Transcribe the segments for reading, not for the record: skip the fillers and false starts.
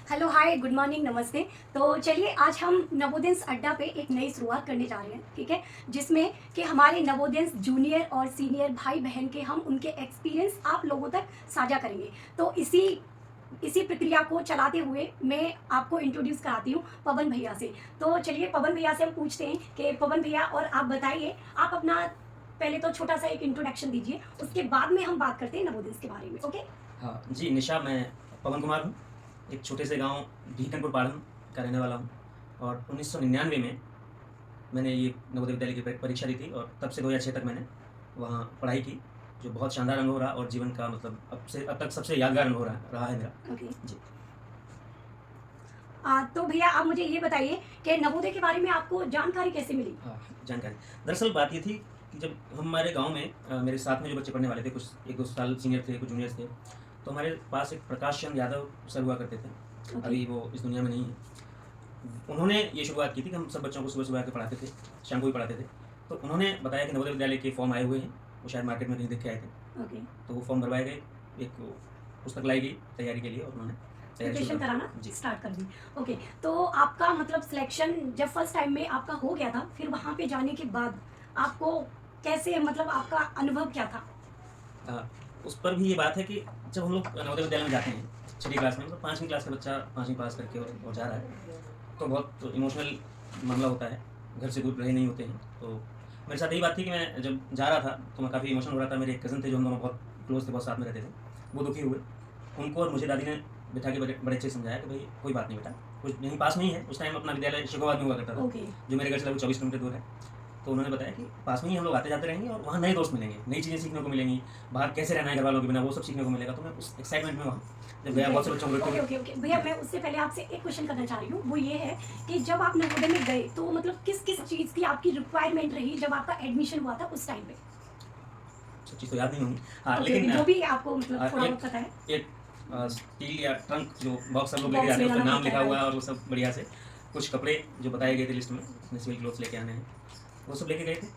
Hello hi good morning नमस्ते। तो चलिए आज हम नवोदय अड्डा पे एक नई शुरुआत करने जा रहे हैं, ठीक है, जिसमें कि हमारे नवोदय जूनियर और सीनियर भाई बहन के हम उनके एक्सपीरियंस आप लोगों तक साझा करेंगे। तो इसी इसी प्रक्रिया को चलाते हुए मैं आपको इंट्रोड्यूस कराती हूँ पवन भैया से। तो चलिए पवन भैया से हम पूछते हैं कि पवन भैया और आप बताइए, आप अपना पहले तो छोटा सा एक इंट्रोडक्शन दीजिए, उसके बाद में हम बात करते हैं नवोदय के बारे में। ओके। हाँ जी निशा, मैं पवन कुमार हूँ। एक छोटे से गांव भीकनपुर पाड़म का रहने वाला हूँ और 1999 में मैंने ये नवोदय विद्यालय की परीक्षा दी थी और तब से 2006 तक मैंने वहाँ पढ़ाई की, जो बहुत शानदार अनुभव रहा और जीवन का मतलब अब तक सबसे यादगार अनुभव रहा है मेरा। ओके। जी तो भैया आप मुझे ये बताइए कि नवोदय के बारे में आपको जानकारी कैसे मिली? हाँ, जानकारी दरअसल बात ये थी कि जब हमारे गांव में मेरे साथ में जो बच्चे पढ़ने वाले थे, कुछ एक दो साल सीनियर थे, कुछ जूनियर्स थे, तो हमारे पास एक प्रकाश चंद यादव सर हुआ करते थे। ओके। अभी वो इस दुनिया में नहीं है। उन्होंने ये शुरुआत की थी कि हम सब बच्चों को सुबह सुबह आके पढ़ाते थे, शाम को भी पढ़ाते थे। तो उन्होंने बताया कि नवोदय विद्यालय के फॉर्म आए हुए हैं, वो शायद मार्केट में कहीं देख के आए थे। ओके। तो वो फॉर्म भरवाए गए, एक पुस्तक लाई गई तैयारी के लिए और उन्होंने तैयारी प्रिपरेशन शुरू कराना जी स्टार्ट कर दी। ओके। तो आपका मतलब सिलेक्शन जब फर्स्ट टाइम में आपका हो गया था, फिर वहाँ पे जाने के बाद आपको कैसे, मतलब आपका अनुभव क्या था? उस पर भी ये बात है कि जब हम लोग नवोदय विद्यालय में जाते हैं छठी क्लास में, मतलब 5वीं क्लास का बच्चा 5वीं पास करके और जा रहा है, तो बहुत इमोशनल मामला होता है, घर से दूर रहे नहीं होते हैं। तो मेरे साथ यही बात थी कि मैं जब जा रहा था तो मैं काफ़ी इमोशनल हो रहा था। मेरे एक कज़न थे जो हम दोनों बहुत क्लोज थे, बहुत साथ में रहते थे, वो दुखी हुए। उनको और मुझे दादी ने बिठा के बड़े बड़े अच्छे से समझाया कि भाई कोई बात नहीं बेटा, कुछ यहीं पास में ही है। उस टाइम अपना विद्यालय शिकोहाबाद में हुआ करता था, ओके। जो मेरे घर से लगभग 24 किलोमीटर दूर है। तो उन्होंने बताया कि पास में ही हम लोग आते जाते रहेंगे और वहाँ नए दोस्त मिलेंगे, नई चीज़ें सीखने को मिलेंगी, बाहर कैसे रहना है घर वालों के बिना, वो सब सीखने को मिलेगा। तो मैं उस एक्साइटमेंट में वहाँ जब गया, बहुत से बच्चों को देखते ओके हुए। ओके ओके भैया, मैं उससे पहले आपसे एक क्वेश्चन करना चाह रही हूँ, वो ये है कि जब आप नवोदय में गए तो मतलब किस किस चीज़ की आपकी रिक्वायरमेंट रही जब आपका एडमिशन हुआ था उस टाइम पे? सब चीज़ तो याद नहीं होंगी, हाँ, ओके लेकिन ओके, जो भी आपको मतलब थोड़ा एक बहुत पता है। एक स्टील या ट्रंक जो बॉक्स सब लोग लेके बॉक्स जाते ले हैं, उस पर जाना नाम पड़ता लिखा है, हुआ है राइट। और वो सब बढ़िया से कुछ कपड़े जो बताए गए थे लिस्ट में, अपने सिविल क्लोथ्स लेके आने हैं, वो सब लेके गए थे।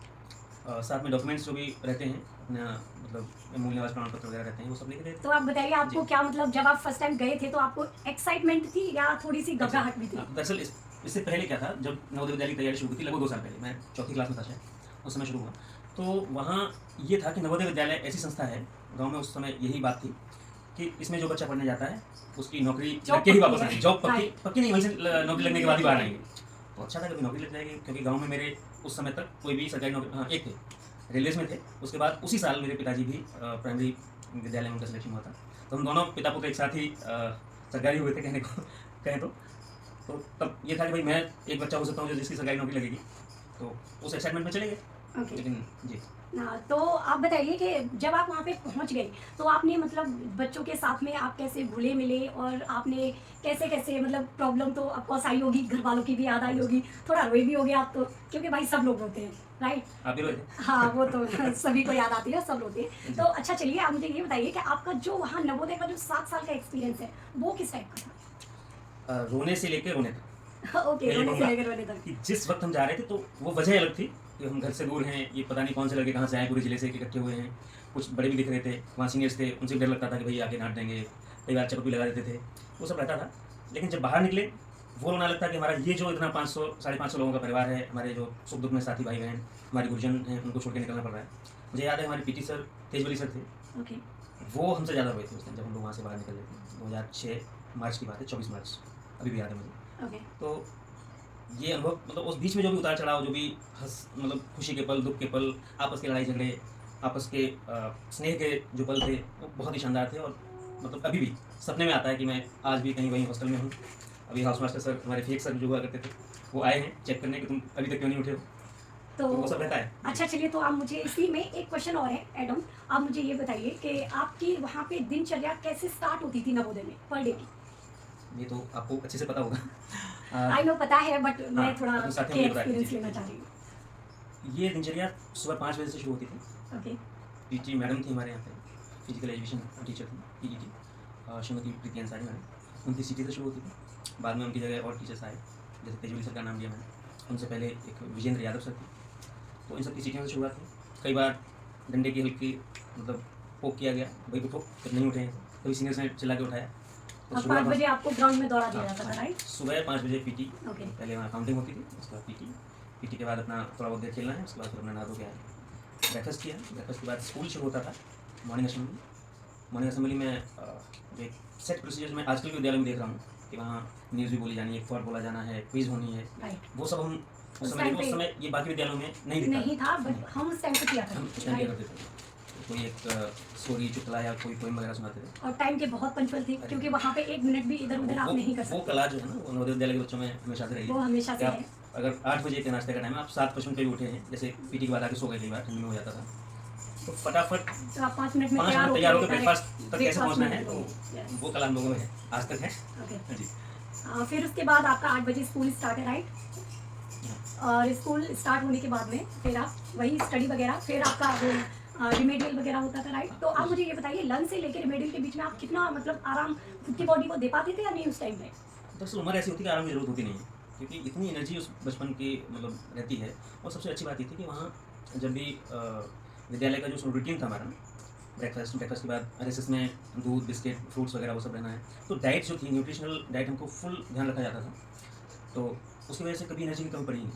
साथ में डॉक्यूमेंट्स जो भी रहते हैं अपना, मतलब मूल्य निवास प्रमाण पत्र वगैरह रहते हैं, वो सब लेके गए थे। तो आप बताइए, आपको जी क्या मतलब जब आप फर्स्ट टाइम गए थे तो आपको एक्साइटमेंट थी या थोड़ी सी अच्छा, घबराहट भी थी? दरअसल इससे पहले क्या था, जब नवोदय विद्यालय की तैयारी शुरू हुई थी लगभग 2 साल पहले, मैं चौथी क्लास में था शायद, उस समय शुरू हुआ। तो वहाँ ये था कि नवोदय विद्यालय ऐसी संस्था है, गाँव में उस समय यही बात थी कि इसमें जो बच्चा पढ़ने जाता है उसकी नौकरी जॉब लग के ही पक्की वापस है, आएगी, जॉब पक्की राइट। पक्की नहीं, वहीं से नौकरी लगने के बाद ही बाहर आएंगे। तो अच्छा था कभी नौकरी लग जाएगी, क्योंकि गाँव में मेरे उस समय तक कोई भी सरकारी नौकरी, हाँ एक थे, रेलवेज में थे। उसके बाद उसी साल मेरे पिताजी भी प्राइमरी विद्यालय में उनका सिलेक्शन हुआ था। तो हम दोनों पिता पुत्र एक साथ ही सरकारी हुए थे, कहने को कहें तो तब ये था कि भाई मैं एक बच्चा हो सकता हूँ जो जिसकी सरकारी नौकरी लगेगी, तो उस एक्साइटमेंट में चले गए। ओके। लेकिन जी हाँ, तो आप बताइए कि जब आप वहाँ पे पहुँच गए तो आपने मतलब बच्चों के साथ में आप कैसे घुले मिले और आपने कैसे कैसे, मतलब प्रॉब्लम तो ऑफकोर्स आई होगी, घर वालों की भी याद आई होगी, थोड़ा रोए भी होगे आप तो, क्योंकि भाई सब लोग रोते हैं, राइट? आप भी रोए थे? हाँ वो तो सभी को याद आती है, सब रोते हैं। तो जी अच्छा चलिए आप मुझे ये बताइए कि आपका जो वहाँ नवोदय का जो 7 साल का एक्सपीरियंस है वो किस टाइप का रोने से लेकर रोने तक था? ओके, मैं ये रोने से कहूँगा लेकर रोने तक। कि जिस वक्त हम जा रहे थे तो वो वजह अलग थी कि हम घर से दूर हैं, ये पता नहीं कौन से लड़के कहाँ से आए, पूरे जिले से इकट्ठे हुए हैं। कुछ बड़े भी दिख रहे थे, वहाँ सीनियर्स थे, उनसे भी डर लगता था कि भाई आके डांट देंगे, कई बार चपत भी लगा देते थे, वो सब रहता था। लेकिन जब बाहर निकले, वो रोना लगता कि हमारा ये जो इतना 500 550 लोगों का परिवार है, हमारे जो सुख दुख में साथी भाई बहन, हमारे गुरुजन हैं, उनको छोड़ के निकलना पड़ रहा है। मुझे याद है हमारे पीटी सर, तेजबली सर थे, ओके। वो हमसे ज़्यादा रोए थे उस दिन जब हम लोग वहाँ से बाहर निकल रहे थे। 2006 मार्च की बात है, 24 मार्च, अभी भी याद है मुझे। ओके। तो ये अनुभव, मतलब उस बीच में जो भी उतार चढ़ाव, जो भी मतलब खुशी के पल, दुख के पल, आपस के लड़ाई झगड़े, आपस के स्नेह के जो पल थे, वो बहुत ही शानदार थे। और मतलब अभी भी सपने में आता है कि मैं आज भी कहीं वहीं हॉस्टल में हूँ। अभी हाउस मास्टर सर, हमारे फेक सर जो हुआ करते थे, वो आए हैं चेक करने कि तुम अभी तक क्यों नहीं उठे हो। तो तो वो सब रहता है। अच्छा चलिए, तो आप मुझे इसी में एक क्वेश्चन और है एडम, आप मुझे ये बताइए कि आपकी वहाँ पे दिनचर्या कैसे स्टार्ट होती थी नवोदय में पर डे की? ये तो आपको अच्छे से पता होगा। आई नो पता है, बट हाँ, मैं थोड़ा अपने साथियों के को बताया एक्सपीरियंस जी। लेना चाह रही हूँ। ये दिनचर्या सुबह 5 बजे से शुरू होती थी। ओके। पीटी मैडम थी हमारे यहाँ पे, फिजिकल एजुकेशन टीचर थी, पीईटी, श्रीमती प्रीति अंसारी मैडम, उनकी सीटी से शुरू होती थी। बाद में उनकी जगह और टीचर्स आए, जैसे तेजवली सर का नाम लिया मैंने, उनसे पहले एक विजेंद्र यादव सर थे। तो इन सब की सीटियों से शुरुआत हुई। कई बार डंडे की हल्की मतलब पोक किया गया, भाई उठो, जब नहीं उठे, कभी सीनियर्स ने चिल्ला के उठाया। तो और शुरुआत 5 बजे आपको ग्राउंड में दौड़ा दिया हाँ, जाता था, हाँ, राइट? सुबह 5 बजे पीटी, ओके। पहले वहाँ काउंटिंग होती थी, उसके बाद पीटी, पीटी के बाद अपना थोड़ा बहुत देर खेलना है, उसके बाद फिर अपना नहा धो के आया, ब्रेकफास्ट किया, ब्रेकफास्ट के बाद स्कूल शुरू होता था, मॉर्निंग असेंबली में जो एक सेट प्रोसीजर्स में आजकल के विद्यालय में देख रहा हूँ कि वहाँ न्यूज़ भी बोली जानी है, फॉर बोला जाना है, क्विज होनी है, राइट। वो सब हम उस टाइम पे उस समय ये बाकी विद्यालयों में नहीं दिखता नहीं था, बट हम उस टाइम पे किया हम उस था, टाइम क्या राइट? करते थे, तो कोई एक स्टोरी चुटकुला या कोई पोएम वगैरह सुनाते थे। और टाइम के बहुत पंचुअल थे, क्योंकि वहाँ पे 1 मिनट भी इधर-उधर आप नहीं कर वो सकते। कला जो है ना, वो नवोदय विद्यालय के बच्चों में हमेशा से रही वो है हमेशा कि से आप है। अगर 8 बजे के नाश्ते का टाइम है, आप 7:55 पे भी उठे हैं, जैसे पीटी के बाद आके सो गए, कई बार ठंडी में हो जाता था, तो फटाफट तो आप 5 मिनट में 5 मिनट तैयार होकर ब्रेकफास्ट तक कैसे पहुँचना है, तो यस, वो कला हम लोगों में है, आज तक है। ओके। जी। फिर उसके बाद आपका 8 बजे स्कूल स्टार्ट है, राइट? और स्कूल स्टार्ट होने के बाद में फिर आप वही स्टडी वगैरह, फिर आपका वो रिमेडियल वगैरह होता था, राइट? तो आप मुझे ये बताइए, लंच से लेकर रिमेडियल के बीच में आप कितना मतलब आराम खुद की बॉडी को दे पाते थे या नहीं उस टाइम पे? दरअसल उम्र ऐसी होती है कि आराम की जरूरत होती नहीं है, क्योंकि इतनी एनर्जी उस बचपन की मतलब रहती है। और सबसे अच्छी बात ये थी कि वहाँ जब भी विद्यालय का जो रूटीन था हमारा, ब्रेकफास्ट के बाद रिसेस में दूध, बिस्किट, फ्रूट्स वगैरह वो सब रहना है, तो डाइट जो थी, न्यूट्रिशनल डाइट हमको फुल ध्यान रखा जाता था, तो उसकी वजह से कभी एनर्जी की कमी पड़ी नहीं।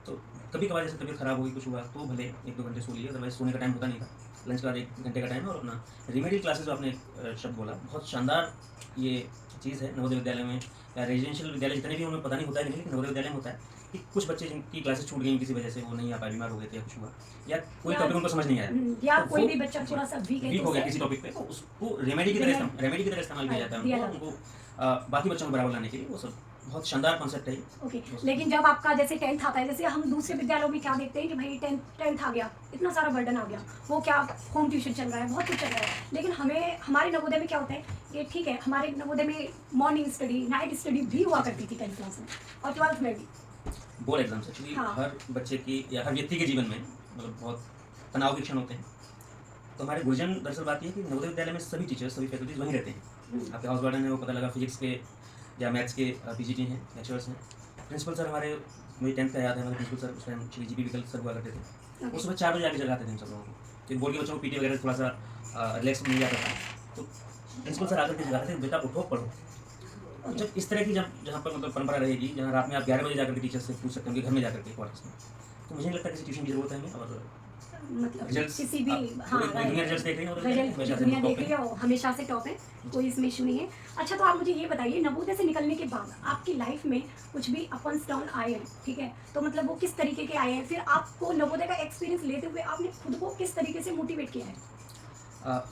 तो कभी कभार जैसे तबीयत खराब हो गई, कुछ हुआ, तो भले 1-2 घंटे सो लिए, अदरवाइज सोने का टाइम होता नहीं था। लंच के बाद 1 घंटे का टाइम है, और अपना रिमेडियल क्लासेस जो आपने शब्द बोला, बहुत शानदार ये चीज़ है नवोदय विद्यालय में या रेजिडेंशियल विद्यालय जितने भी, उन्हें पता नहीं होता है नहीं, लेकिन नवोदय विद्यालय में होता है कि कुछ बच्चे जिनकी क्लासेस छूट गई किसी वजह से, वो नहीं आ पाए, बीमार हो गए थे या कुछ हुआ, या कोई या- टॉपिक उनको समझ नहीं आया, या तो कोई वो भी बच्चा थोड़ा सा वीक है वीक तो हो गया उसे किसी टॉपिक पे, तो उसको रेमेडी की तरह इस्तेमाल किया जाता है दिया उनको बाकी बच्चों को बराबर लाने के लिए। वो सब बहुत शानदार कॉन्सेप्ट है ये। ओके। लेकिन जब आपका जैसे 10th आता है, जैसे हम दूसरे विद्यालयों में क्या देखते हैं कि भाई 10th आ गया, इतना सारा बर्डन आ गया, वो क्या होम ट्यूशन चल रहा है, बहुत कुछ चल रहा है, लेकिन हमारे नवोदय में क्या होता है कि ठीक है, हमारे नवोदय में मॉर्निंग स्टडी, नाइट स्टडी भी हुआ करती थी 10th क्लास में और 12th में भी। बोर्ड एग्जाम्स एक्चुअली हाँ। हर बच्चे की या हर व्यक्ति के जीवन में मतलब बहुत तनाव के क्षण होते हैं, तो हमारे गुरुजन दरअसल बात ये है कि नवोदय विद्यालय में सभी टीचर्स, सभी फैकल्टीज वहीं रहते हैं। आपके हाउस गार्डन है, वो पता लगा फिजिक्स के या मैथ्स के पीजीटी हैं, लेक्चरर्स हैं। प्रिंसिपल सर हमारे, मुझे 10th का याद है, हमारे प्रिंसिपल सर उस टाइम श्री जी पी विकल्प सर हुआ करते थे, वो सुबह 4 बजे आके जगाते थे हम सब लोगों को, तो बोर्ड के बच्चों को पीटी वगैरह थोड़ा सा रिलैक्स मिल जाता था, तो प्रिंसिपल सर आकर के जगाते थे, बेटा उठो पढ़ो। तो जब इस तरह की जहाँ पर मतलब परंपरा रहेगी, जहाँ रात में आप 11 बजे जाकर के टीचर से पूछ सकते हैं उनके घर में जाकर के क्वार्टर्स में, तो मुझे नहीं लगता किसी ट्यूशन की जरूरत है हमें। और मतलब Results, किसी भी, आप हाँ, पूरी दुनिया रिजल्ट्स देख रही हैं और रिजल्ट हमेशा से दुनिया top देख पे रही है और हमेशा से टॉप है, कोई इसमें इशू नहीं है। अच्छा, तो आप मुझे ये बताइए, नवोदय से निकलने के बाद आपकी लाइफ में कुछ भी अप्स डाउन आए हैं, ठीक है, तो मतलब वो किस तरीके के आए हैं, फिर आपको नवोदय का एक्सपीरियंस लेते हुए आपने खुद को किस तरीके से मोटिवेट किया है?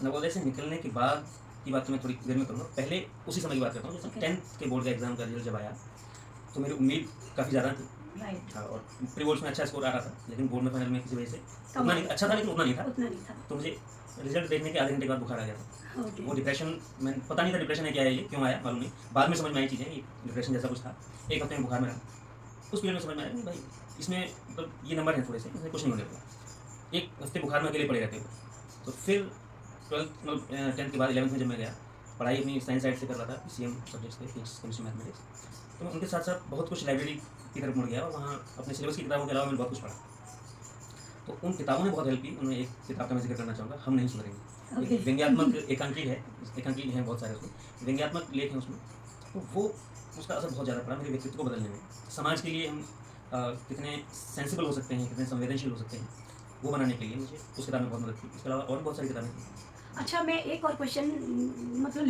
नवोदय से निकलने के बाद की बात तो मैं थोड़ी देर में करूँगा, पहले उसी समय की बात करता हूँ। जैसे Okay. 10th के बोर्ड का एग्जाम का रिजल्ट जब आया, तो मेरी उम्मीद काफ़ी ज़्यादा थी, राइट। और प्री बोर्ड्स में अच्छा स्कोर आ रहा था, लेकिन बोर्ड में फाइनल में किसी वजह से कम उतना नहीं अच्छा था, लेकिन उतना नहीं था। उतना नहीं था। तो मुझे रिजल्ट देखने के आधे घंटे के बाद बुखार आ गया था। ओके। वो डिप्रेशन, मैंने पता नहीं था डिप्रेशन है क्या है, ये क्यों आया मालूम नहीं, बाद में समझ में आई चीज़ें, ये डिप्रेशन जैसा कुछ था। 1 हफ्ते में बुखार में रहा, उस पीरियड में समझ में आया कि भाई इसमें मतलब ये नंबर हैं थोड़े से, इसमें कुछ नहीं होने वाला। 1 हफ्ते बुखार में अकेले पड़े रहते हो। तो फिर 12th मतलब 10th के बाद 11th में जब मैं गया, पढ़ाई अपनी साइंस साइड से कर रहा था, पीसीएम सब्जेक्ट्स थे, फिजिक्स, केमिस्ट्री, मैथमेटिक्स, तो मैं उनके साथ साथ बहुत कुछ लाइब्रेरी की तरफ मुड़ गया और वहाँ अपने सिलेबस की किताबों के अलावा मैंने बहुत कुछ पढ़ा। तो उन किताबों ने बहुत हेल्प की। उनमें एक किताब का मैं जिक्र करना चाहूँगा, हम नहीं सुधरेंगे। Okay. एक व्यंग्यात्मक एकांकी है, एकांकी हैं बहुत सारे उसमें, व्यंग्यात्मक लेख हैं उसमें, तो वो उसका असर बहुत ज़्यादा पड़ा मेरे व्यक्तित्व को बदलने में। समाज के लिए हम कितने सेंसिबल हो सकते हैं, कितने संवेदनशील हो सकते हैं, वो बनाने के लिए मुझे उस किताब में बहुत मदद की। इसके अलावा और बहुत सारी किताबें थी। अच्छा, मैं एक और क्वेश्चन मतलब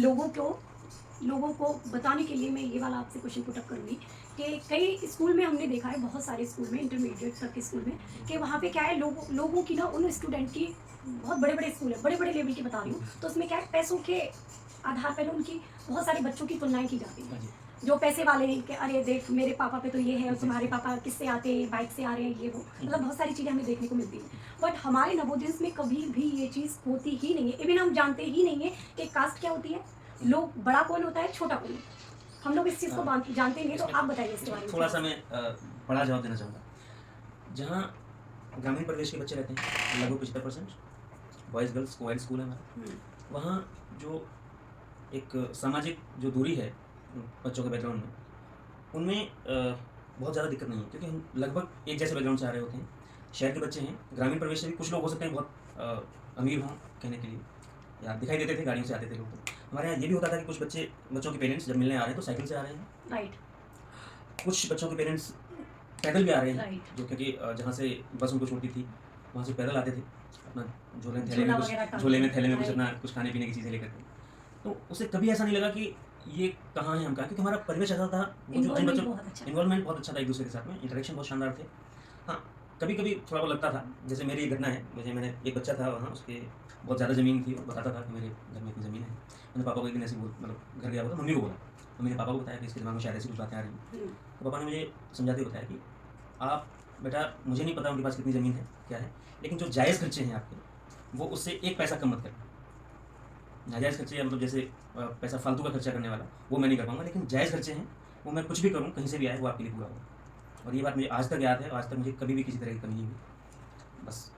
लोगों को बताने के लिए मैं ये वाला आपसे क्वेश्चन पुट अप करूँगी कि कई स्कूल में हमने देखा है, बहुत सारे स्कूल में, इंटरमीडिएट तक के स्कूल में, कि वहाँ पे क्या है, लोगों की ना, उन स्टूडेंट की, बहुत बड़े बड़े स्कूल है, बड़े बड़े लेवल की बता रही हूँ, तो उसमें क्या है, पैसों के आधार पर उनकी बहुत सारे बच्चों की तुलनाएं की जाती हाँ हैं। जी। जो पैसे वाले हैं कि अरे देख मेरे पापा पे तो ये है और तुम्हारे पापा किससे आते हैं, बाइक से आ रहे हैं, ये वो, मतलब बहुत सारी चीज़ें हमें देखने को मिलती हैं। बट हमारे नवोदय में कभी भी ये चीज़ होती ही नहीं है। इवन हम जानते ही नहीं है कि कास्ट क्या होती है, लोग बड़ा कौन होता है, छोटा कौन, हम लोग इस चीज़ को जानते नहीं हैं। तो आप बताइए इसके बारे में थोड़ा सा मैं बड़ा जवाब देना चाहूँगा। जहाँ ग्रामीण प्रदेश के बच्चे रहते हैं, लगभग 75% बॉयज़ गर्ल्स कोएड स्कूल है हमारा, वहाँ जो एक सामाजिक जो दूरी है बच्चों के बैकग्राउंड में, उनमें बहुत ज़्यादा दिक्कत नहीं है, क्योंकि हम लगभग एक जैसे बैकग्राउंड से आ रहे होते हैं। शहर के बच्चे हैं, ग्रामीण प्रदेश से भी कुछ लोग हो सकते हैं बहुत अमीर हों कहने के लिए, या दिखाई देते थे, गाड़ियों से आते थे लोग। तो हमारे यहाँ ये भी होता था कि कुछ बच्चों के पेरेंट्स जब मिलने आ रहे हैं तो साइकिल से आ रहे हैं, राइट कुछ बच्चों के पेरेंट्स पैदल भी आ रहे हैं, राइट जो क्योंकि जहाँ से बस उनको छोड़ती थी वहाँ से पैदल आते थे, अपना झोला वगैरह टांग झोले में के, थैले में कुछ right. अपना कुछ खाने पीने की चीज़ें लेकर के। तो उसे कभी ऐसा नहीं लगा कि ये कहाँ है हम कहाँ, क्योंकि हमारा परिवेश ऐसा था, वो जो जिन इन्वॉल्वमेंट बच्चों बहुत अच्छा इन्वॉल्वमेंट बहुत अच्छा था एक दूसरे के साथ में, इंटरेक्शन बहुत शानदार थे। हाँ, कभी कभी थोड़ा बहुत लगता था, जैसे मेरी एक घटना है, मैंने एक बच्चा था वहाँ, उसके बहुत ज़्यादा ज़मीन थी, वो बताता था कि मेरे घर में इतनी ज़मीन है। मैंने पापा को एक दिन ऐसे मतलब घर गया हुआ था, मम्मी को बोला, मम्मी ने पापा को बताया कि इसके दिमाग में शायद ऐसी कुछ बातें आ रही हैं। तो पापा ने मुझे समझाते हुए बताया कि आप बेटा, मुझे नहीं पता उनके पास कितनी ज़मीन है क्या है, लेकिन जो जायज़ खर्चे हैं आपके, वो उससे एक पैसा कम मत करना। नाजायज़ खर्चे या मतलब जैसे पैसा फालतू का खर्चा करने वाला, वो मैं नहीं कर पाऊँगा, लेकिन जायज़ खर्चे हैं, वो मैं कुछ भी करूँ, कहीं से भी आए, वो आपके लिए पूरा होगा। और ये बात मुझे आज तक याद है, आज तक मुझे कभी भी किसी तरह की कमी नहीं हुई। बस।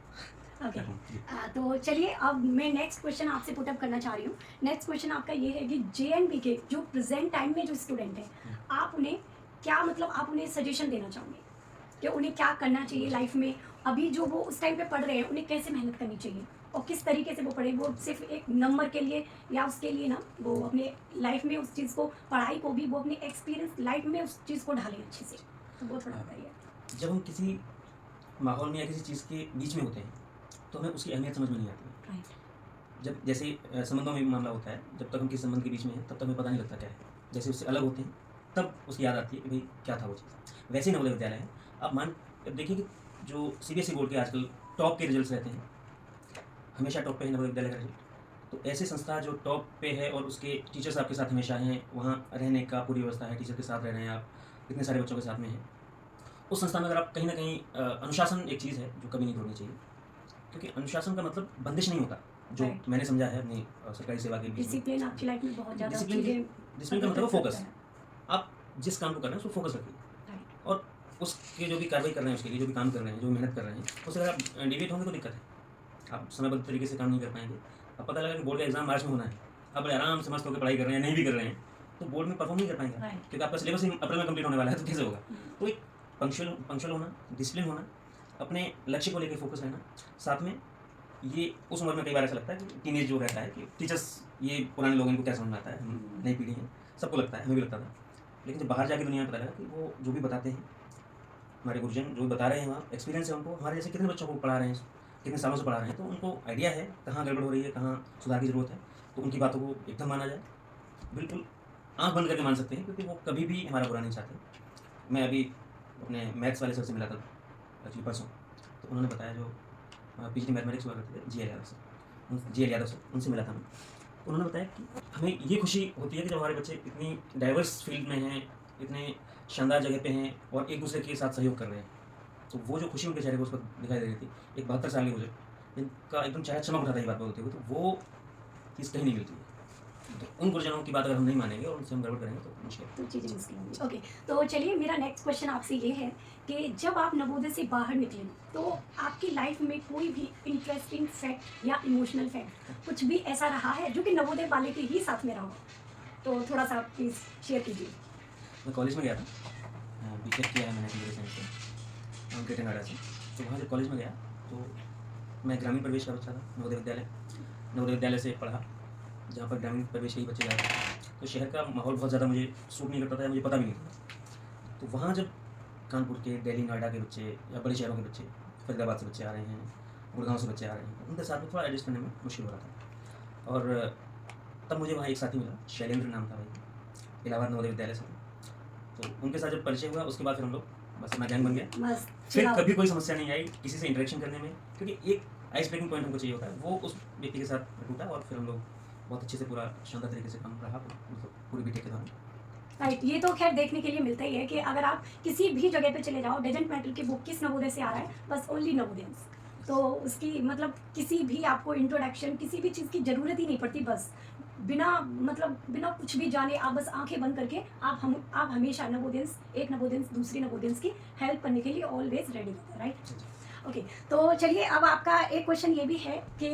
ओके जी। तो चलिए अब मैं नेक्स्ट क्वेश्चन आपसे पुटअप करना चाह रही हूँ। नेक्स्ट क्वेश्चन आपका ये है कि JNB के जो प्रेजेंट टाइम में जो स्टूडेंट हैं, आप उन्हें क्या मतलब आप उन्हें सजेशन देना चाहोगे कि उन्हें क्या करना चाहिए लाइफ में? अभी जो वो उस टाइम पे पढ़ रहे हैं, उन्हें कैसे मेहनत करनी चाहिए और किस तरीके से वो पढ़े? वो सिर्फ एक नंबर के लिए या उसके लिए ना, वो अपने लाइफ में उस चीज़ को, पढ़ाई को भी वो अपने एक्सपीरियंस लाइफ में उस चीज़ को ढालें अच्छे से। तो वो थोड़ा बताइए। जब हम किसी माहौल में या किसी चीज़ के बीच में होते हैं, तो हमें उसकी अहमियत समझ में नहीं आती है। राइट जब जैसे संबंधों में भी मामला होता है, जब तक हम किसी संबंध के बीच में हैं, तब तक हमें पता नहीं लगता क्या है। जैसे उससे अलग होते हैं, तब उसकी याद आती है कि भाई क्या था वो चीज़। वैसे ही नवोदय विद्यालय है। आप अब देखिए कि जो CBSE बोर्ड के आजकल टॉप के रिजल्ट्स रहते हैं, हमेशा टॉप पे है नवोदय विद्यालय का रिजल्ट। तो ऐसी संस्था जो टॉप पे है और उसके टीचर्स आपके साथ हमेशा हैं, वहाँ रहने का पूरी व्यवस्था है, टीचर के साथ रह रहे हैं आप, इतने सारे बच्चों के साथ में हैं, उस संस्था में अगर आप कहीं ना कहीं अनुशासन एक चीज़ है जो कभी नहीं तोड़नी चाहिए, क्योंकि अनुशासन का मतलब बंदिश नहीं होता, जो Right. मैंने समझा है अपनी सरकारी सेवा के बीच में। डिसिप्लिन आपकी लाइफ में बहुत ज़्यादा डिसिप्लिन चीज़ें डिसिप्लिन का मतलब फोकस। है। आप जिस काम को कर रहे हैं उसको फोकस रखिए, राइट और उसके जो भी कार्रवाई कर रहे हैं, उसके लिए जो भी काम कर रहे हैं, जो मेहनत कर रहे हैं, उससे अगर आप डिविएट होंगे तो दिक्कत है। आप समयबद्ध तरीके से काम नहीं कर पाएंगे। अब पता लगा कि बोर्ड का एग्जाम मार्च में होना है, आप बड़े आराम से मस्त होकर पढ़ाई कर रहे हैं, नहीं भी कर रहे हैं, तो बोर्ड में परफॉर्म नहीं कर पाएंगे, राइट क्योंकि आपका सिलेबस ही अप्रैल में कंप्लीट होने वाला है, तो कैसे होगा। तो एक पंक्चुअल होना, डिसिप्लिन होना, अपने लक्ष्य को लेकर फोकस रहना, साथ में ये उस उम्र में कई बार ऐसा लगता है कि टीनेज जो रहता है कि टीचर्स, ये पुराने लोगों को क्या समझ में आता है, हम नई पीढ़ी है, सबको लगता है, हमें भी लगता था। लेकिन जब बाहर जाके दुनिया में पता लगा कि वो जो भी बताते हैं, हमारे गुरुजन जो भी बता रहे हैं, वहाँ एक्सपीरियंस है उनको, हमारे जैसे कितने बच्चों को पढ़ा रहे हैं, कितने सालों से पढ़ा रहे हैं, तो उनको आइडिया है कहाँ गड़बड़ हो रही है, कहाँ सुधार की ज़रूरत है। तो उनकी बातों को एकदम माना जाए, बिल्कुल आँख बंद करके मान सकते हैं, क्योंकि वो कभी भी हमारा बुरा नहीं चाहते। मैं अभी अपने मैथ्स वाले सर से मिला था एक्चुअली परसों, तो उन्होंने बताया, जो PhD मैथमेटिक्स हुआ करते थे, GL यादव सर, उनसे मिला था मैं। तो उन्होंने बताया कि हमें ये खुशी होती है कि जब हमारे बच्चे इतनी डाइवर्स फील्ड में हैं, इतने शानदार जगह पे हैं और एक दूसरे के साथ सहयोग कर रहे हैं, तो वो जो खुशी उनके चेहरे पर उस वक्त दिखाई दे रही थी, एक 72 साल के मुझे जिनका एकदम चेहरा चमक उठा था ये बात बोलते हुए, तो वो चीज़ कहीं नहीं मिलती है। तो उन गुरुजनों की बात अगर हम नहीं मानेंगे और उनसे हम गड़बड़ करेंगे तो मुश्किल है। तो चीज़ें मुश्किल होंगी। ओके तो चलिए मेरा नेक्स्ट क्वेश्चन आपसे ये है कि जब आप नवोदय से बाहर निकले तो आपकी लाइफ में कोई भी इंटरेस्टिंग फैक्ट या इमोशनल फैक्ट कुछ भी ऐसा रहा है जो कि नवोदय वाले के ही साथ में रहा हो? तो थोड़ा सा प्लीज़ शेयर कीजिए। मैं कॉलेज में गया था, BTech किया है मैंने कंप्यूटर साइंस से, ग्रेटर नोएडा से। तो वहाँ जब कॉलेज में गया तो मैं ग्रामीण परिवेश का बच्चा था, नवोदय विद्यालय से पढ़ा, जहाँ पर ग्रामीण परिवेश के ही बच्चे जाते थे। तो शहर का माहौल बहुत ज़्यादा मुझे सूट नहीं करता था, मुझे पता भी नहीं था। तो वहाँ जब कानपुर के, दिल्ली, नोएडा के बच्चे या बड़े शहरों के बच्चे, फरीदाबाद से बच्चे आ रहे हैं, गुड़गांव से बच्चे आ रहे हैं, उनके साथ में थोड़ा एडजस्ट करने में मुश्किल हो रहा था। और तब मुझे वहाँ एक साथी मिला, शैलेंद्र नाम था भाई, इलाहाबाद नवोदय विद्यालय से। तो उनके साथ जब परिचय हुआ, उसके बाद फिर हम लोग बस अपना गैंग बन गया। बस फिर कभी कोई समस्या नहीं आई किसी से इंटरेक्शन करने में, क्योंकि एक आइस ब्रेकिंग पॉइंट हमको चाहिए होता है, वो उस व्यक्ति के साथ टूटा और फिर हम लोग बहुत अच्छे से पूरा शानदार तरीके से काम रहा, मतलब पूरी BTech के दौरान। राइट ये तो खैर देखने के लिए मिलता ही है कि अगर आप किसी भी जगह पे चले जाओ, डजेंट मैटर कि वो किस नवोदय से आ रहा है, बस ओनली नवोदयंस। तो उसकी मतलब किसी भी आपको इंट्रोडक्शन, किसी भी चीज़ की ज़रूरत ही नहीं पड़ती, बस बिना कुछ भी जाने आप बस आंखें बंद करके आप हमेशा नवोदयंस, एक नवोदयंस दूसरी नवोदयंस की हेल्प करने के लिए ऑलवेज रेडी रहते हैं, राइट। ओके तो चलिए अब आपका एक क्वेश्चन ये भी है कि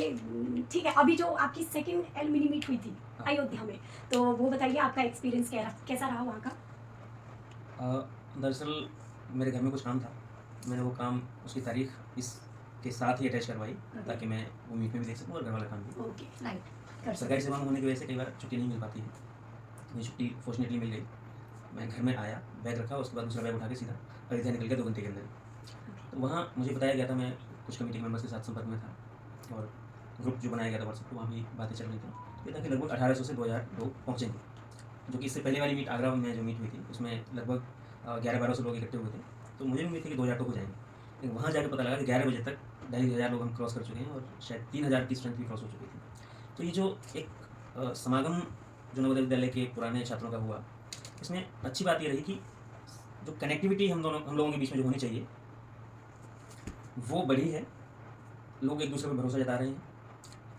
ठीक है, अभी जो आपकी सेकंड एलुमनी मीट हुई थी अयोध्या में, तो वो बताइए आपका एक्सपीरियंस कैसा रहा वहाँ का? दरअसल मेरे घर में कुछ काम था, मैंने वो काम, उसकी तारीख इसके साथ ही अटैच करवाई, ताकि मैं वो मीट में भी देख सकूँ और घर वाला काम भी। ओके राइट कर सरकारी सेवा में होने की वजह से कई बार छुट्टी नहीं मिल पाती है। मुझे छुट्टी फॉर्चुनेटली मिल गई। मैं घर में आया, बैग रखा, उसके बाद दूसरा बैग उठा के सीधा अयोध्या निकल गया 2 घंटे के अंदर। तो वहाँ मुझे बताया गया था, मैं कुछ कमेटी मेंबर्स के साथ संपर्क में था और ग्रुप जो बनाया गया था व्हाट्सएप, तो वहाँ भी बातें चल रही थी। ये था कि लगभग 1800 से 2000 लोग पहुँचेंगे, जो कि इससे पहले वाली मीट आगरा में जो मीट हुई थी उसमें लगभग 1100-1200 लोग इकट्ठे हुए थे। तो मुझे उम्मीद थी कि 2000 तो हो जाएंगे, लेकिन वहाँ जाकर पता लगा कि 11 बजे तक 2500 लोग हम क्रॉस कर चुके हैं और शायद 3000 की स्ट्रेंथ भी क्रॉस हो चुकी थी। तो ये जो एक समागम जो नवोदय विद्यालय के पुराने छात्रों का हुआ, इसमें अच्छी बात ये रही कि जो कनेक्टिविटी हम लोगों के बीच में जो होनी चाहिए वो बढ़ी है। लोग एक दूसरे पर भरोसा जता रहे हैं।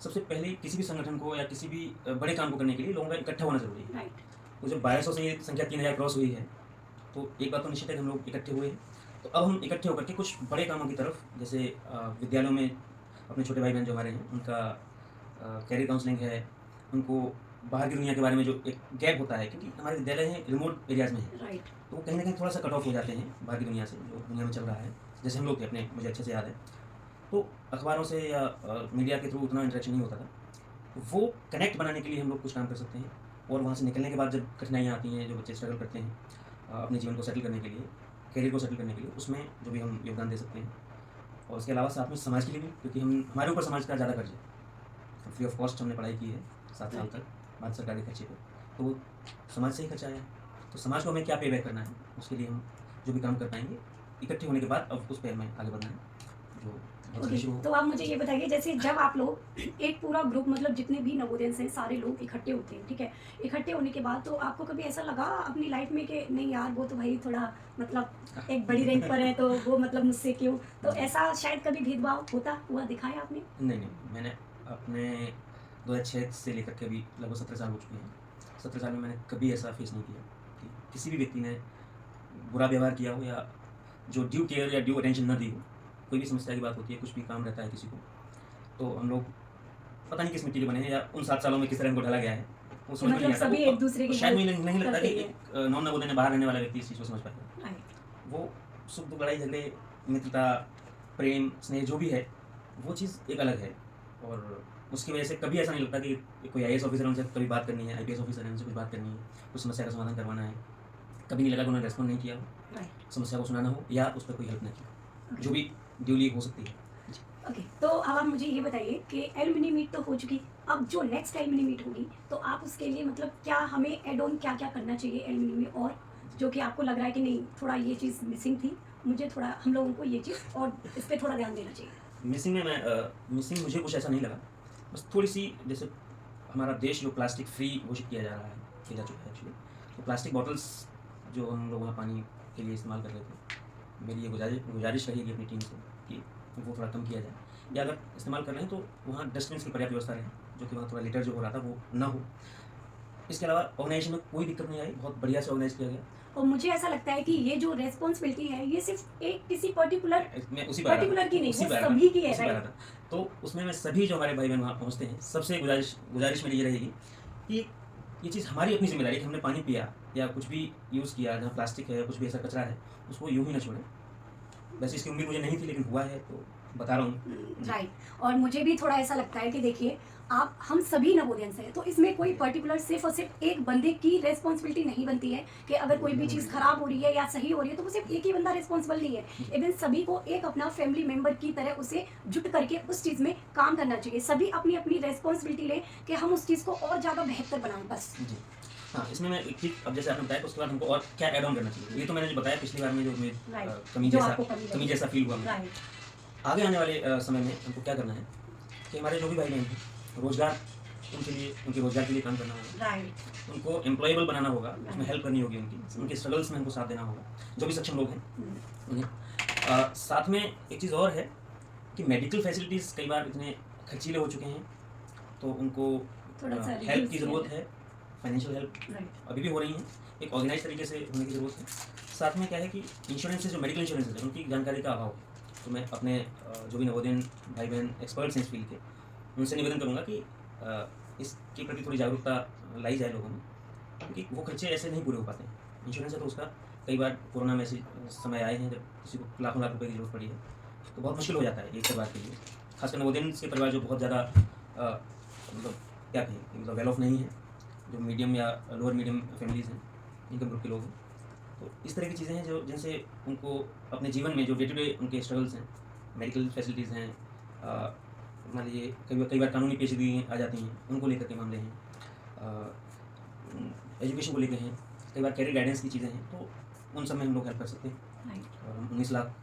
सबसे पहले किसी भी संगठन को या किसी भी बड़े काम को करने के लिए लोगों का इकट्ठा होना जरूरी है। राइट। तो जब 1200 से ये संख्या 3000 क्रॉस हुई है, तो एक बात तो निश्चित है कि हम लोग इकट्ठे हुए हैं। तो अब हम इकट्ठे होकर के कुछ बड़े कामों की तरफ, जैसे विद्यालयों में अपने छोटे भाई बहन जो हमारे हैं उनका कैरियर काउंसलिंग है, उनको बाहर की दुनिया के बारे में जो एक गैप होता है, क्योंकि हमारे विद्यालय हैं रिमोट एरियाज़ में है, राइट। तो वो कहीं ना कहीं थोड़ा सा कट ऑफ हो जाते हैं बाहर की दुनिया से, जो दुनिया में चल रहा है। जैसे हम लोग थे अपने, मुझे अच्छे से याद है, तो अखबारों से या मीडिया के थ्रू उतना इंटरेक्शन नहीं होता था। तो वो कनेक्ट बनाने के लिए हम लोग कुछ काम कर सकते हैं। और वहाँ से निकलने के बाद जब कठिनाइयाँ आती हैं, जो बच्चे स्ट्रगल करते हैं अपने जीवन को सेटल करने के लिए, करियर को सेटल करने के लिए, उसमें जो भी हम योगदान दे सकते हैं। और उसके अलावा साथ में समाज के लिए भी, क्योंकि हमारे ऊपर समाज का ज़्यादा कर्ज है। फ्री ऑफ कॉस्ट हमने पढ़ाई की है 7 साल तक, बाद सरकारी खर्चे पर, तो वो समाज से ही खर्चा आया है। तो समाज को हमें क्या पे बैक करना है, उसके लिए हम जो भी काम कर पाएंगे इकट्ठे होने के बाद, अब उस पर हमें आगे बढ़ना है जो ओके, तो आप मुझे ये बताइए, जैसे जब आप लोग एक पूरा ग्रुप, मतलब जितने भी नवोदयंस हैं सारे लोग इकट्ठे होते हैं, ठीक है, इकट्ठे होने के बाद तो आपको कभी ऐसा लगा अपनी लाइफ में कि नहीं यार वो तो भाई थोड़ा मतलब एक बड़ी रैंक पर है, तो वो मतलब मुझसे क्यों, तो ऐसा शायद कभी भेदभाव होता हुआ दिखाया आपने? नहीं, मैंने अपने 2006 से लेकर के अभी लगभग 17 साल हो चुके हैं। 17 साल में मैंने कभी ऐसा फेस नहीं किया कि किसी भी व्यक्ति ने बुरा व्यवहार किया हो या जो ड्यू केयर या ड्यू अटेंशन न दी हो। कोई भी समस्या की बात होती है, कुछ भी काम रहता है किसी को, तो हम लोग पता नहीं किस मिट्टी के बने हैं या उन 7 सालों में किस तरह इनको ढला गया है, वो समझ में नहीं मतलब आता। सभी वो एक दूसरे की शायद हेल्प मुझे नहीं लगता कि करते एक नॉन नवोदय में बाहर रहने वाला व्यक्ति इस चीज़ को समझ पाएगा। राइट। वो सुख दुख, लड़ाई झगड़े, मित्रता, प्रेम, स्नेह जो भी है, वो चीज़ एक अलग है। और उसकी वजह से कभी ऐसा नहीं लगता कि कोई IAS ऑफिसर उनसे कभी बात करनी है, IPS ऑफिसर है उनसे कुछ बात करनी है, कुछ समस्या का समाधान करवाना है। कभी नहीं लगा कि उन्होंने रेस्पॉन्ड नहीं किया हो, राइट। समस्या को सुनाना हो या उस पर कोई हेल्प नहीं की, जो भी ड्यूली हो सकती है। ओके, तो अब आप मुझे ये बताइए कि एलुमनी मीट तो हो चुकी, अब जो नेक्स्ट एलुमनी मीट होगी तो आप उसके लिए मतलब क्या हमें एड ऑन क्या क्या करना चाहिए एलुमनी में, और जो कि आपको लग रहा है कि नहीं थोड़ा ये चीज़ मिसिंग थी, मुझे थोड़ा हम लोगों को ये चीज़ और इस पर थोड़ा ध्यान देना चाहिए। मिसिंग मुझे कुछ ऐसा नहीं लगा, बस थोड़ी सी, जैसे हमारा देश जो प्लास्टिक फ्री घोषित किया जा रहा है, किया जा चुका है एक्चुअली, तो प्लास्टिक बॉटल्स जो हम लोग वहाँ पानी के लिए इस्तेमाल कर रहे थे, मेरी ये गुजारिश रहेगी अपनी टीम से कि वो थोड़ा कम किया जाए, या अगर इस्तेमाल कर रहे हैं तो वहाँ डस्टबिन की पर्याप्त व्यवस्था रहे, जो कि वहाँ थोड़ा लिटर जो हो रहा था वो ना हो। इसके अलावा ऑर्गेनाइजेशन में कोई दिक्कत नहीं आई, बहुत बढ़िया से ऑर्गेनाइज किया गया। और मुझे ऐसा लगता है कि ये जो रेस्पॉन्सिबिलिटी है ये सिर्फ एक किसी पर्टिकुलर मैं उसी की नहीं, उसी वो पर सभी की है, उसी पर राइट? आता। तो उसमें मैं सभी जो हमारे भाई बहन वहाँ पहुँचते हैं, सबसे गुजारिश मेरी ये रहेगी कि ये चीज़ हमारी अपनी जिम्मेदारी है कि हमने पानी पिया या कुछ भी यूज़ किया जहाँ प्लास्टिक है या कुछ भी ऐसा कचरा है, उसको यूँ ही ना छोड़ें। वैसे इसकी उम्मीद मुझे नहीं थी, लेकिन हुआ है तो बता रहा हूँ। राइट। और मुझे भी थोड़ा ऐसा लगता है कि देखिए आप हम सभी नवोदयंस हैं, तो इसमें कोई पर्टिकुलर सिर्फ और सिर्फ एक बंदे की रेस्पॉन्सिबिलिटी नहीं बनती है कि अगर कोई भी चीज़ खराब हो रही है या सही हो रही है तो वो सिर्फ एक ही बंदा रिस्पॉन्सिबल नहीं है। इवन सभी को एक अपना फैमिली मेंबर की तरह उसे जुट करके उस चीज़ में काम करना चाहिए। सभी अपनी अपनी रेस्पॉन्सिबिलिटी लें कि हम उस चीज़ को और ज़्यादा बेहतर बनाएं बस। जी हाँ, इसमें मैं एक चीज़, अब जैसे आपने बताया, उसके बाद हमको और क्या ऐड ऑन करना चाहिए, ये तो मैंने जो बताया पिछली बार में, जो हमें कमी जैसा फील हुआ मुझे। आगे आने वाले समय में हमको क्या करना है कि हमारे जो भी भाई बहन हैं, रोजगार उनके रोजगार के लिए काम करना होगा, राइट। उनको एम्प्लॉयबल बनाना होगा, उसमें हेल्प करनी होगी, उनके स्ट्रगल्स में हमको साथ देना होगा, जो भी सक्षम लोग हैं उन्हें। साथ में एक चीज़ और है कि मेडिकल फैसिलिटीज़ कई बार इतने खर्चीले हो चुके हैं, तो उनको हेल्प की ज़रूरत है, फाइनेंशियल हेल्प अभी भी हो रही है, एक ऑर्गेनाइज तरीके से होने की ज़रूरत है। साथ में क्या है कि इंश्योरेंस, जो मेडिकल इंश्योरेंस है, उनकी जानकारी का अभाव है। तो मैं अपने जो भी नवोदयन भाई बहन एक्सपर्ट्स हैं इस फील्ड के, उनसे निवेदन करूँगा कि इसके प्रति थोड़ी जागरूकता लाई जाए लोगों में, क्योंकि वो खर्चे ऐसे नहीं पूरे हो पाते हैं। इंश्योरेंस है तो उसका कई बार कोरोना में ऐसे समय आए हैं जब किसी को लाखों लाख रुपए की जरूरत पड़ी है, तो बहुत मुश्किल हो जाता है एक परिवार के लिए, खासकर नवोदयन के परिवार जो बहुत ज़्यादा मतलब क्या कहें, मतलब वेल ऑफ नहीं है, जो मीडियम या लोअर मीडियम फैमिलीज़ हैं, इनकम ग्रुप के लोग हैं। तो इस तरह की चीज़ें हैं जो जिनसे उनको अपने जीवन में जो डे टू डे उनके स्ट्रगल्स हैं, मेडिकल फैसिलिटीज़ हैं, मान लीजिए कई बार कानूनी पेचीदगी आ जाती हैं, उनको लेकर के मामले हैं, एजुकेशन को लेकर हैं, कई बार कैरियर गाइडेंस की चीज़ें हैं, तो उन सब में हम लोग हेल्प कर सकते हैं। राइट। और हम 19 लाख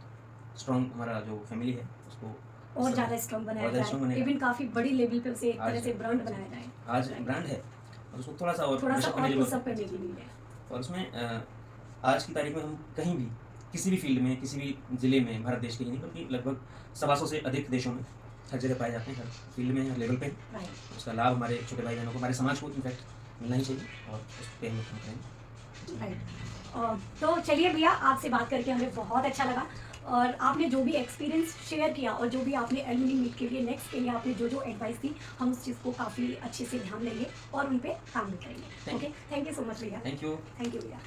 स्ट्रॉन्ग हमारा जो फैमिली है उसको और ज़्यादा स्ट्रॉन्ग बनाया और ज़्यादा strong जाए, बनेगा। इवन काफ़ी बड़ी लेवल पे उसे एक आज तरह से ब्रांड बनाया जाए, आज ब्रांड है और उसको थोड़ा सा और थोड़ा सा पुशअप करने और की पुशअप ज़रूरत करने की नीड है। है। और उसमें आज की तारीख में हम कहीं भी किसी भी फील्ड में किसी भी ज़िले में भारत देश के ही नहीं बल्कि लगभग 125 से अधिक देशों में हर जगह पाए जाते हैं, हर फील्ड में, हर लेवल पे। राइट। उसका लाभ हमारे छोटे भाई बहनों को, हमारे समाज को इनफैक्ट मिलना ही चाहिए और उस पर हम लोग काम करेंगे। राइट। तो चलिए भैया, आपसे बात करके हमें बहुत अच्छा लगा, और आपने जो भी एक्सपीरियंस शेयर किया और जो भी आपने एलुमनी मीट के लिए नेक्स्ट के लिए आपने जो एडवाइस दी, हम उस चीज़ को काफ़ी अच्छे से ध्यान देंगे और उन पे काम भी करेंगे। Okay, thank you so much भैया। Thank you. थैंक यू भैया।